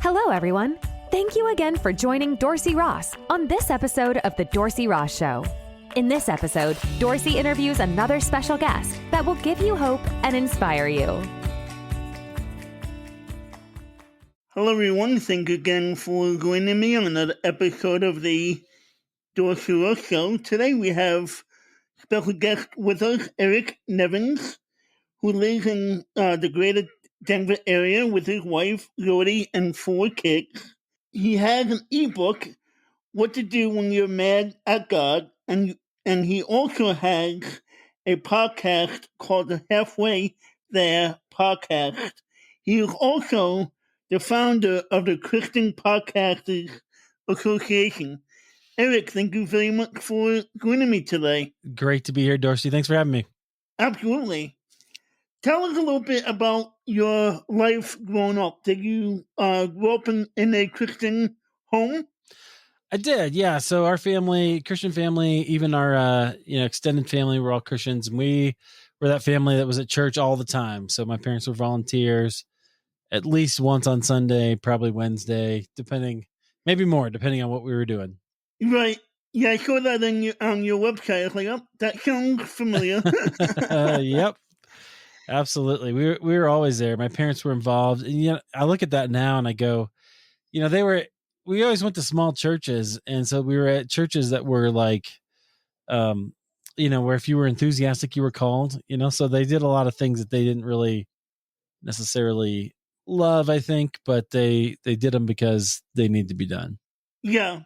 Hello, everyone. Thank you again for joining Dorsey Ross on this episode of The Dorsey Ross Show. In this episode, Dorsey interviews another special guest that will give you hope and inspire you. Hello, everyone. Thank you again for joining me on another episode of the Dorsey Ross Show. Today we have special guest with us, Eric Nevins, who lives in the greater Denver area with his wife, Lori, and 4 kids. He has an ebook, What to Do When You're Mad at God, and he also has a podcast called the Halfway There Podcast. He is also the founder of the Christian Podcasters Association. Eric, thank you very much for joining me today. Great to be here, Dorsey. Thanks for having me. Absolutely. Tell us a little bit about your life growing up. Did you grow up in a Christian home? I did, yeah. So our family, Christian family, even our extended family, we're all Christians, and we were that family that was at church all the time. So my parents were volunteers, at least once on Sunday, probably Wednesday, maybe more, depending on what we were doing. Right. Yeah, I saw that on your website. I was like, oh, that sounds familiar. Yep. Absolutely. We were always there. My parents were involved. And I look at that now and I go, we always went to small churches. And so we were at churches that were like, where if you were enthusiastic, you were called, so they did a lot of things that they didn't really necessarily love, I think, but they did them because they need to be done. Yeah.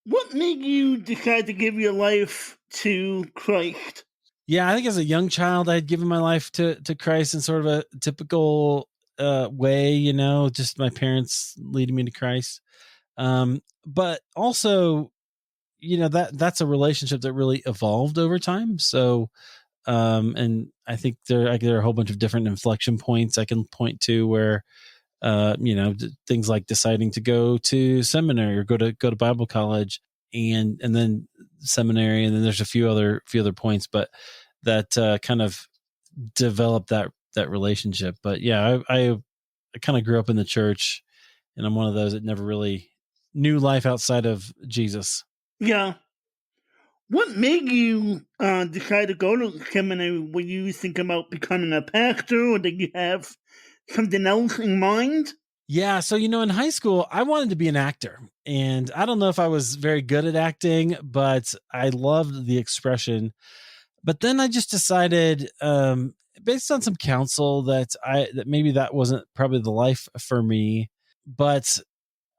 What made you decide to give your life to Christ? Yeah, I think as a young child, I had given my life to Christ in sort of a typical way, just my parents leading me to Christ. But also, that's a relationship that really evolved over time. So, and I think there are a whole bunch of different inflection points I can point to where, things like deciding to go to seminary or go to Bible college and then seminary. And then there's a few other points, but that kind of developed that relationship. But yeah, I kind of grew up in the church, and I'm one of those that never really knew life outside of Jesus. Yeah. What made you decide to go to seminary? Were you thinking about becoming a pastor, or did you have something else in mind? Yeah. So, in high school, I wanted to be an actor, and I don't know if I was very good at acting, but I loved the expression. But then I just decided, based on some counsel, that maybe that wasn't probably the life for me. But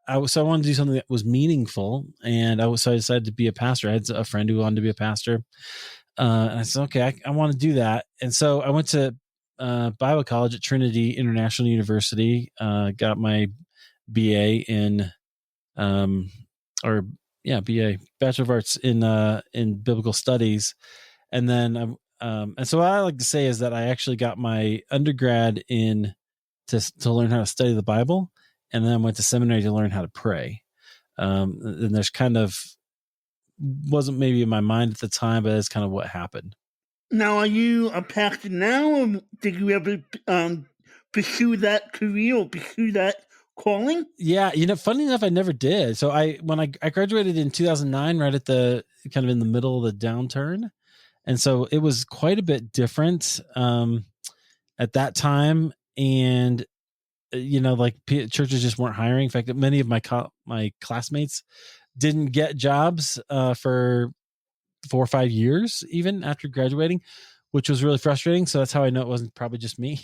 I wanted to do something that was meaningful, and so I decided to be a pastor. I had a friend who wanted to be a pastor, and I said, okay, I want to do that. And so I went to Bible College at Trinity International University, got my BA in, BA, Bachelor of Arts in Biblical Studies. And then, and so what I like to say is that I actually got my undergrad in to learn how to study the Bible, and then I went to seminary to learn how to pray. And there's kind of wasn't maybe in my mind at the time, but that's kind of what happened. Now, are you a pastor now, or did you ever pursue that career or pursue that calling? Yeah, funny enough, I never did. So when I graduated in 2009, right at the kind of in the middle of the downturn. And so it was quite a bit different at that time. And, churches just weren't hiring. In fact, many of my classmates didn't get jobs for 4 or 5 years, even after graduating, which was really frustrating. So that's how I know it wasn't probably just me.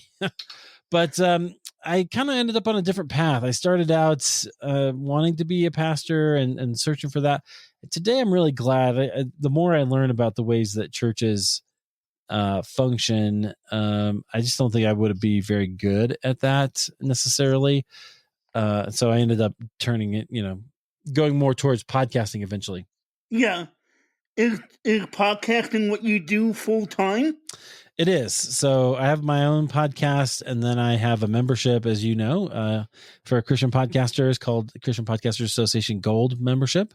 But I kind of ended up on a different path. I started out wanting to be a pastor and searching for that. Today, I'm really glad. The more I learn about the ways that churches function, I just don't think I would be very good at that necessarily. So I ended up turning it, going more towards podcasting eventually. Yeah. Is podcasting what you do full time? It is. So I have my own podcast, and then I have a membership, as you know, for Christian podcasters called Christian Podcasters Association Gold membership.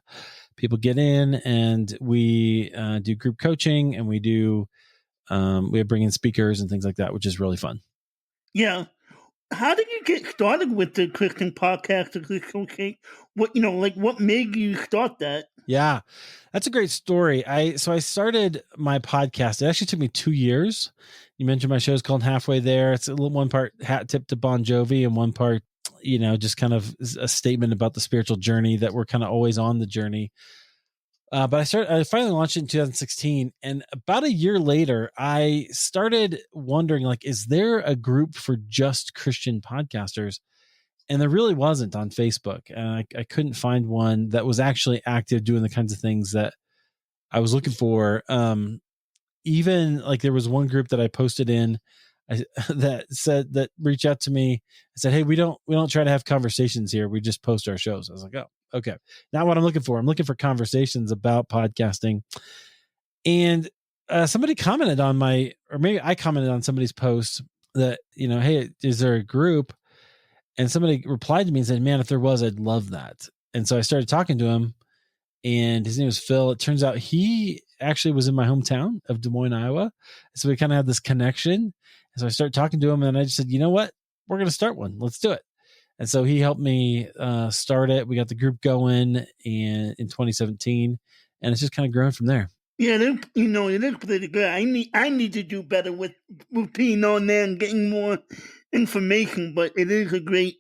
People get in, and we do group coaching, and we bring in speakers and things like that, which is really fun. Yeah. how did you get started with the Christian podcast? Okay, what made you start that? Yeah, that's a great story. I started my podcast. It actually took me 2 years. You mentioned my show is called Halfway There. It's a little one part hat tip to Bon Jovi and one part, just kind of a statement about the spiritual journey that we're kind of always on the journey. But I finally launched it in 2016, and about a year later, I started wondering, like, is there a group for just Christian podcasters? And there really wasn't on Facebook. And I couldn't find one that was actually active doing the kinds of things that I was looking for. Even like there was one group that I posted in that reached out to me and said, "Hey, we don't try to have conversations here. We just post our shows." I was like, "Oh, okay. Not what I'm looking for. I'm looking for conversations about podcasting." And somebody commented on or maybe I commented on somebody's post that, "Hey, is there a group?" And somebody replied to me and said, "Man, if there was, I'd love that." And so I started talking to him, and his name was Phil. It turns out he actually was in my hometown of Des Moines, Iowa. So we kind of had this connection. And so I started talking to him, and I just said, "You know what? We're going to start one. Let's do it." And so he helped me start it. We got the group going in 2017, and it's just kind of grown from there. Yeah, it is pretty good. I need to do better with being on there and getting more information, but it is a great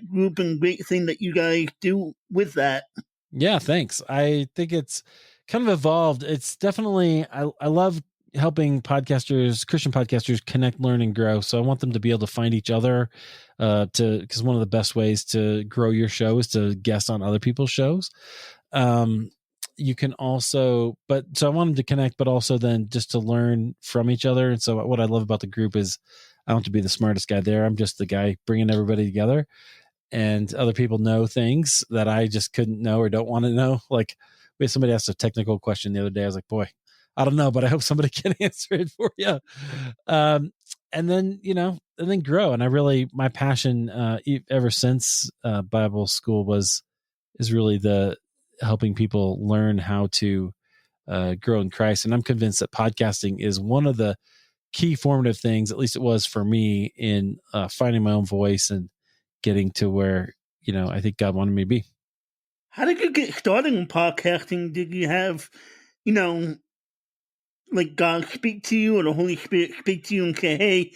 group and great thing that you guys do with that. Yeah, thanks. I think it's kind of evolved. It's definitely, I love helping Christian podcasters connect, learn, and grow. So I want them to be able to find each other because one of the best ways to grow your show is to guest on other people's shows. You can also, so I want them to connect, but also then just to learn from each other. And so what I love about the group is I don't have to be the smartest guy there. I'm just the guy bringing everybody together, and other people know things that I just couldn't know or don't want to know. Like we had somebody asked a technical question the other day. I was like, boy, I don't know, but I hope somebody can answer it for you. And then, and then grow. And my passion ever since Bible school is really the helping people learn how to grow in Christ. And I'm convinced that podcasting is one of the key formative things, at least it was for me, in finding my own voice and getting to where, I think God wanted me to be. How did you get started in podcasting? Did you have, like God speak to you or the Holy Spirit speak to you and say, "Hey,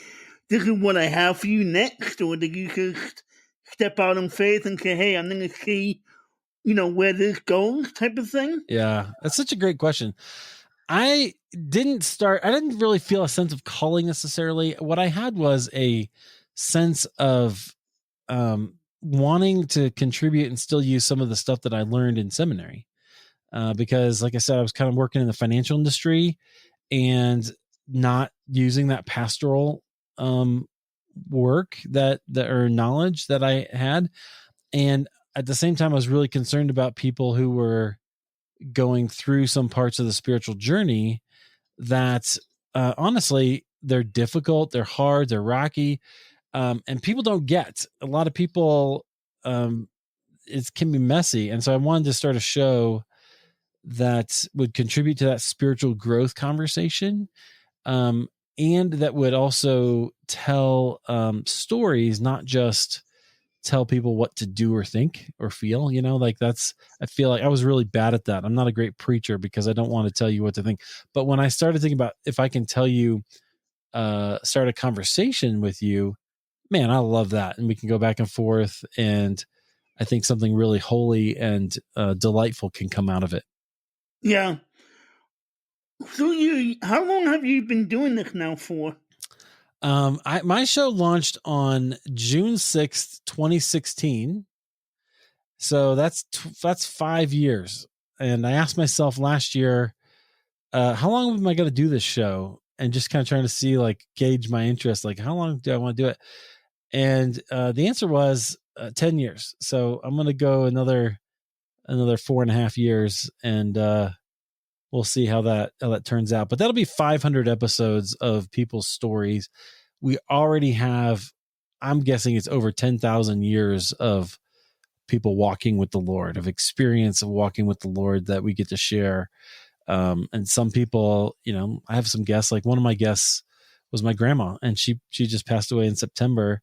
this is what I have for you next"? Or did you just step out in faith and say, "Hey, I'm going to see, where this goes," type of thing? Yeah, that's such a great question. I didn't really feel a sense of calling necessarily. What I had was a sense of wanting to contribute and still use some of the stuff that I learned in seminary. Because like I said, I was kind of working in the financial industry and not using that pastoral work or knowledge that I had. And at the same time, I was really concerned about people who were going through some parts of the spiritual journey that honestly, they're difficult, they're hard, they're rocky. And people don't get. A lot of people, it can be messy. And so I wanted to start a show that would contribute to that spiritual growth conversation, and that would also tell stories, not just tell people what to do or think or feel. I feel like I was really bad at that. I'm not a great preacher because I don't want to tell you what to think. But when I started thinking about if I can tell you, start a conversation with you, man, I love that. And we can go back and forth. And I think something really holy and delightful can come out of it. Yeah. So how long have you been doing this now for? My show launched on June 6th, 2016. So that's 5 years. And I asked myself last year, how long am I going to do this show? And just kind of trying to see, like, gauge my interest. Like, how long do I want to do it? And the answer was 10 years. So I'm going to go another 4.5 years, and we'll see how that turns out. But that'll be 500 episodes of people's stories. We already have, I'm guessing it's over 10,000 years of people walking with the Lord, of experience of walking with the Lord that we get to share. And some people, I have some guests, like one of my guests was my grandma, and she just passed away in September.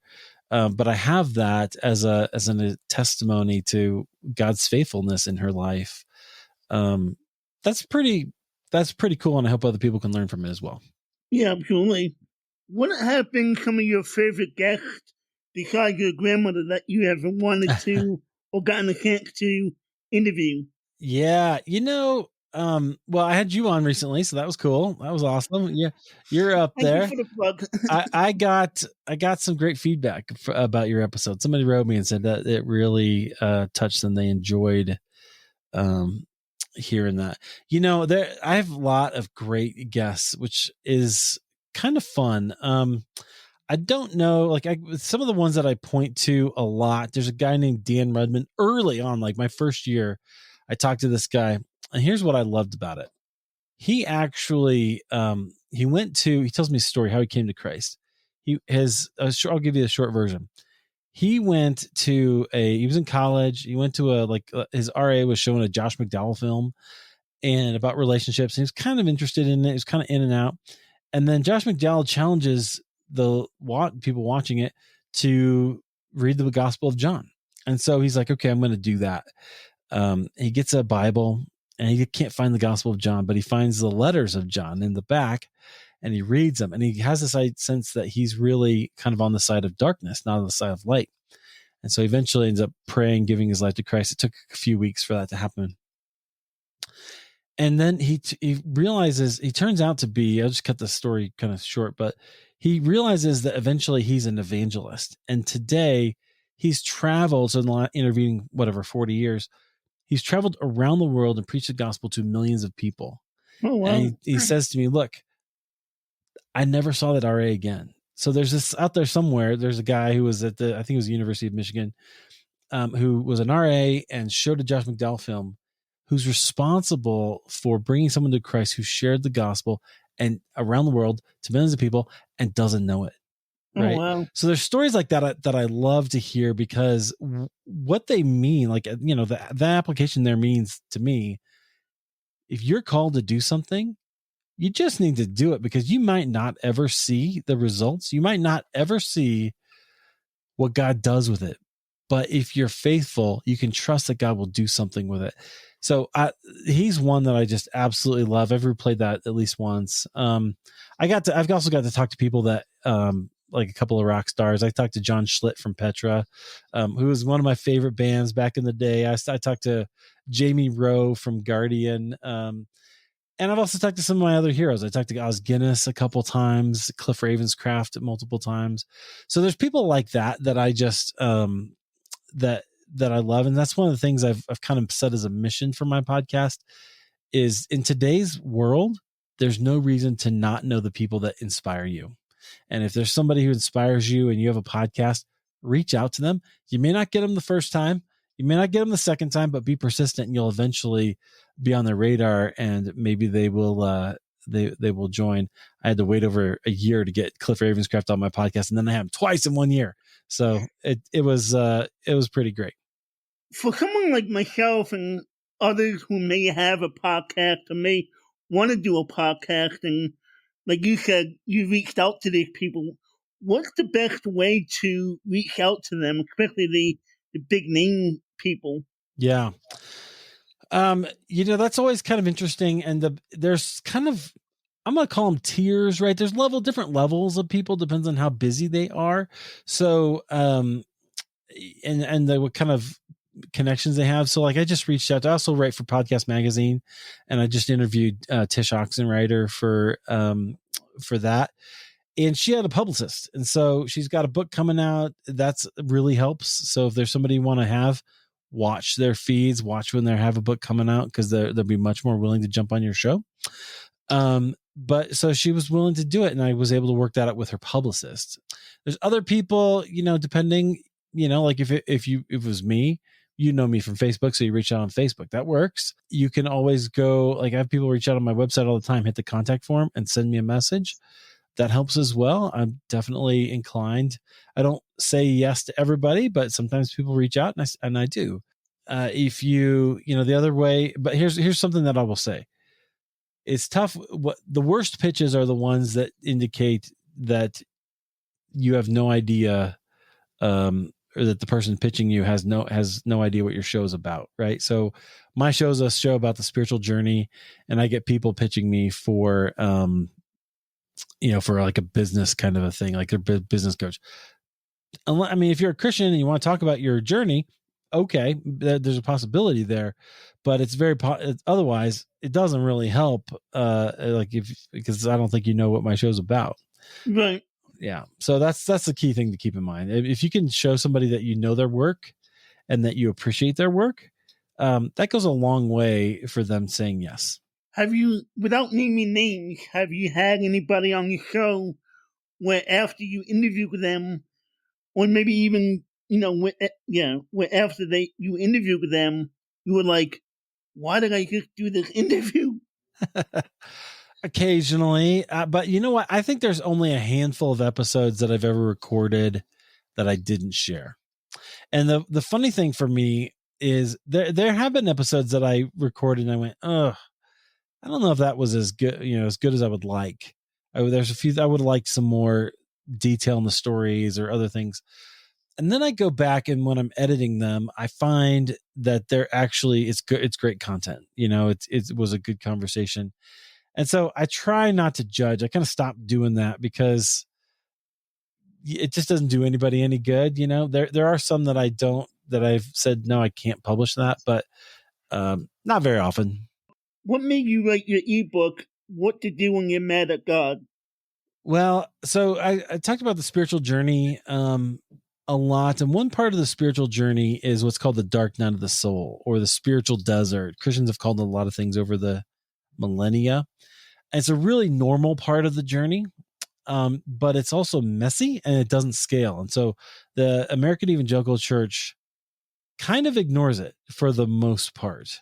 But I have that as a testimony to God's faithfulness in her life. That's pretty cool, and I hope other people can learn from it as well. Yeah, absolutely. What have been some of your favorite guests besides your grandmother that you have wanted to or gotten a chance to interview? Yeah, well, I had you on recently, so that was cool. That was awesome. Yeah, you're up Thank there. you for the plug. I got some great feedback about your episode. Somebody wrote me and said that it really touched them. They enjoyed hearing that. I have a lot of great guests, which is kind of fun. I don't know, like some of the ones that I point to a lot. There's a guy named Dan Rudman. Early on, like my first year, I talked to this guy, and here's what I loved about it. He actually he tells me a story how he came to Christ. I'll give you the short version. He was in college. He went to his RA was showing a Josh McDowell film and about relationships. And he was kind of interested in it. He was kind of in and out. And then Josh McDowell challenges the people watching it to read the Gospel of John. And so he's like, okay, I'm going to do that. He gets a Bible and he can't find the Gospel of John, but he finds the letters of John in the back and he reads them. And he has this sense that he's really kind of on the side of darkness, not on the side of light. And so he eventually ends up praying, giving his life to Christ. It took a few weeks for that to happen. And then he realizes, he turns out to be, I'll just cut the story kind of short, but he realizes that eventually he's an evangelist. And today he's traveled, so intervening, 40 years, he's traveled around the world and preached the gospel to millions of people. Oh, wow. And he says to me, look, I never saw that RA again. So there's this out there somewhere. There's a guy who was I think it was the University of Michigan, who was an RA and showed a Josh McDowell film, who's responsible for bringing someone to Christ who shared the gospel and around the world to millions of people and doesn't know it. Right. Oh, wow. So there's stories like that I love to hear, because what they mean, like, the application there means to me, if you're called to do something, you just need to do it, because you might not ever see the results. You might not ever see what God does with it. But if you're faithful, you can trust that God will do something with it. So he's one that I just absolutely love. I've replayed that at least once. I've also got to talk to people that, like a couple of rock stars. I talked to John Schlitt from Petra, who was one of my favorite bands back in the day. I talked to Jamie Rowe from Guardian. And I've also talked to some of my other heroes. I talked to Oz Guinness a couple times, Cliff Ravenscraft multiple times. So there's people like that I just, that I love. And that's one of the things I've kind of set as a mission for my podcast is, in today's world, there's no reason to not know the people that inspire you. And if there's somebody who inspires you and you have a podcast, reach out to them. You may not get them the first time. You may not get them the second time, but be persistent and you'll eventually be on their radar, and maybe they will, they will join. I had to wait over a year to get Cliff Ravenscraft on my podcast, and then I had him twice in 1 year. So it was pretty great. For someone like myself and others who may have a podcast or may want to do a podcast, and like you said, you reached out to these people, what's the best way to reach out to them, especially the big name people? Yeah. That's always kind of interesting. And there's kind of, I'm going to call them tiers, right? There's different levels of people, depends on how busy they are. So, and what kind of connections they have. So like I just reached out I also write for Podcast Magazine, and I just interviewed Tish Oxenrider for that. And she had a publicist. And so she's got a book coming out. That's really helps. So if there's somebody you want to have, watch their feeds, watch when they have a book coming out, because they'll be much more willing to jump on your show. But so she was willing to do it, and I was able to work that out with her publicist. There's other people, depending, like if it was me, you know me from Facebook, so you reach out on Facebook. That works. You can always go, like I have people reach out on my website all the time, hit the contact form and send me a message. That helps as well. I'm definitely inclined. I don't say yes to everybody, but sometimes people reach out, and I do. If the other way, but here's something that I will say. It's tough. What the worst pitches are the ones that indicate that you have no idea or that the person pitching you has no idea what your show is about, right? So my show is a show about the spiritual journey, and I get people pitching me for, for like a business kind of a thing, like a business coach. I mean, if you're a Christian and you want to talk about your journey, okay, there's a possibility there, but it's otherwise it doesn't really help. Because I don't think you know what my show's about. Right. Yeah. So that's the key thing to keep in mind. If you can show somebody that you know their work and that you appreciate their work, that goes a long way for them saying yes. Have you, without naming names, have you had anybody on your show where after you interviewed them, or maybe even, where after you interviewed them, you were like, why did I just do this interview? Occasionally, but you know what? I think there's only a handful of episodes that I've ever recorded that I didn't share. And the funny thing for me is there have been episodes that I recorded and I went, I don't know if that was as good, as good as I would like. There's a few I would like some more detail in the stories or other things. And then I go back, and when I'm editing them, I find that they're actually, it's good. It's great content. It was a good conversation. And so I try not to judge. I kind of stopped doing that because it just doesn't do anybody any good. There are some that I've said, no, I can't publish that, but not very often. What made you write your ebook, What to Do When You're Mad at God? Well, so I talked about the spiritual journey a lot. And one part of the spiritual journey is what's called the dark night of the soul, or the spiritual desert. Christians have called it a lot of things over the millennia. And it's a really normal part of the journey, but it's also messy and it doesn't scale. And so the American Evangelical Church kind of ignores it for the most part,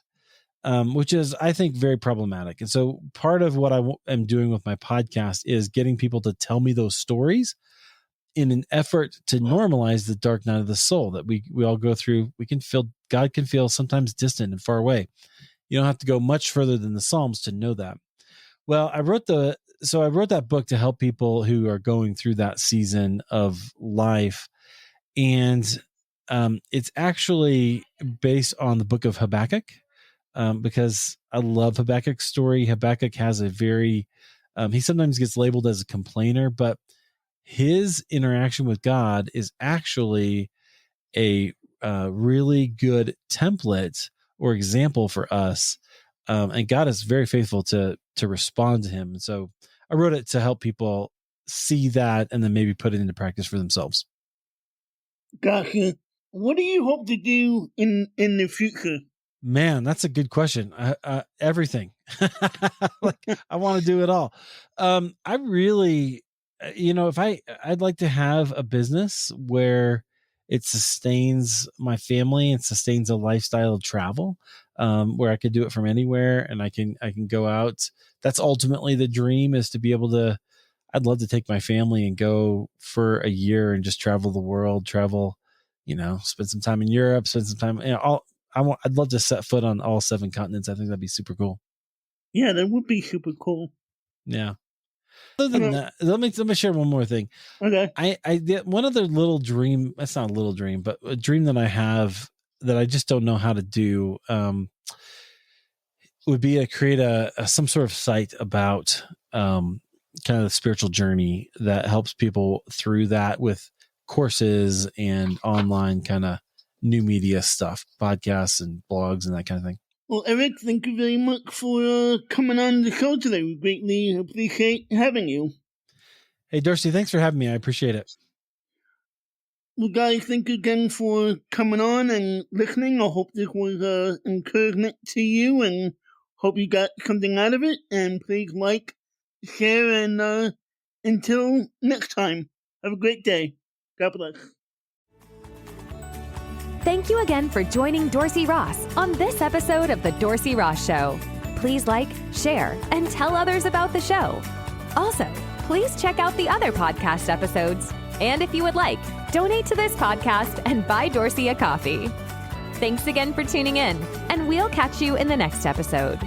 which is, I think, very problematic. And so part of what I am doing with my podcast is getting people to tell me those stories in an effort to normalize the dark night of the soul that we all go through. God can feel sometimes distant and far away. You don't have to go much further than the Psalms to know that. Well, I wrote that book to help people who are going through that season of life. And it's actually based on the book of Habakkuk, because I love Habakkuk's story. Habakkuk has a very, he sometimes gets labeled as a complainer, but his interaction with God is actually a really good template or example for us. And God is very faithful to respond to him. And so I wrote it to help people see that and then maybe put it into practice for themselves. Gotcha. What do you hope to do in the future? Man, that's a good question. Everything. I want to do it all. I really, I'd like to have a business where it sustains my family and sustains a lifestyle of travel, where I could do it from anywhere and I can go out. That's ultimately the dream, is to be able to, I'd love to take my family and go for a year and just travel the world, spend some time in Europe, spend some time, I'd love to set foot on all 7 continents. I think that'd be super cool. Yeah, that would be super cool. Yeah. Other than that, let me share one more thing. Okay. I did one other little dream. That's not a little dream, but a dream that I have that I just don't know how to do. Would be to create some sort of site about kind of the spiritual journey that helps people through that with courses and online kind of new media stuff, podcasts and blogs and that kind of thing. Well, Eric, thank you very much for coming on the show today. We greatly appreciate having you. Hey, Dorsey, thanks for having me. I appreciate it. Well, guys, thank you again for coming on and listening. I hope this was encouragement to you and hope you got something out of it. And please like, share, and until next time, have a great day. God bless. Thank you again for joining Dorsey Ross on this episode of The Dorsey Ross Show. Please like, share, and tell others about the show. Also, please check out the other podcast episodes. And if you would like, donate to this podcast and buy Dorsey a coffee. Thanks again for tuning in, and we'll catch you in the next episode.